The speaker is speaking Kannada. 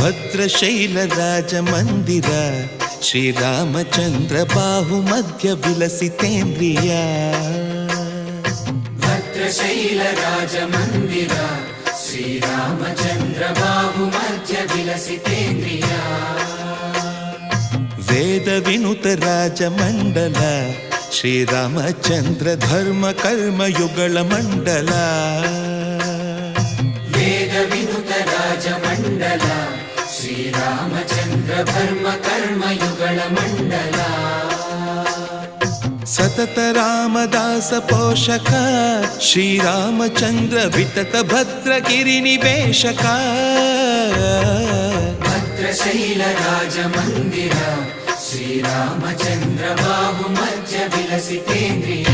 ಭದ್ರಶೈಲ ರಾಜ ಮಂದಿರ ಶ್ರೀರಾಮಚಂದ್ರ ಬಾಹು ಮಧ್ಯ ವಿಲಸಿತೇಂದ್ರಿಯ ಭದ್ರಶೈಲ ರಾಜ ಮಂದಿರ ಶ್ರೀರಾಮಚಂದ್ರ ಬಾಹು ಮಧ್ಯ ವಿಲಸಿತೇಂದ್ರಿಯ ವೇದ ವಿನುತ ರಾಜ ಮಂಡಲ ಶ್ರೀರಾಮಚಂದ್ರ ಧರ್ಮ ಕರ್ಮ ಯುಗಳ ಮಂಡಲ ವೇದ ವಿನುತ ರಾಜ ಮಂಡಲ ಶ್ರೀರಾಮಚಂದ್ರ ಧರ್ಮ ಕರ್ಮ ಯುಗಳ ಮಂಡಲ ಸತತ ರಾಮದಾಸ ಪೋಷಕ ಶ್ರೀರಾಮಚಂದ್ರ ವಿತತ ಭದ್ರಗಿರಿ ನಿವೇಶಕ ಭದ್ರಶೈಲ ರಾಜ ಮಂದಿರ ಶ್ರೀರಾಮಚಂದ್ರ ಬಾಹು ಮಧ್ಯ ವಿಲಸಿತೇಂದ್ರಿಯ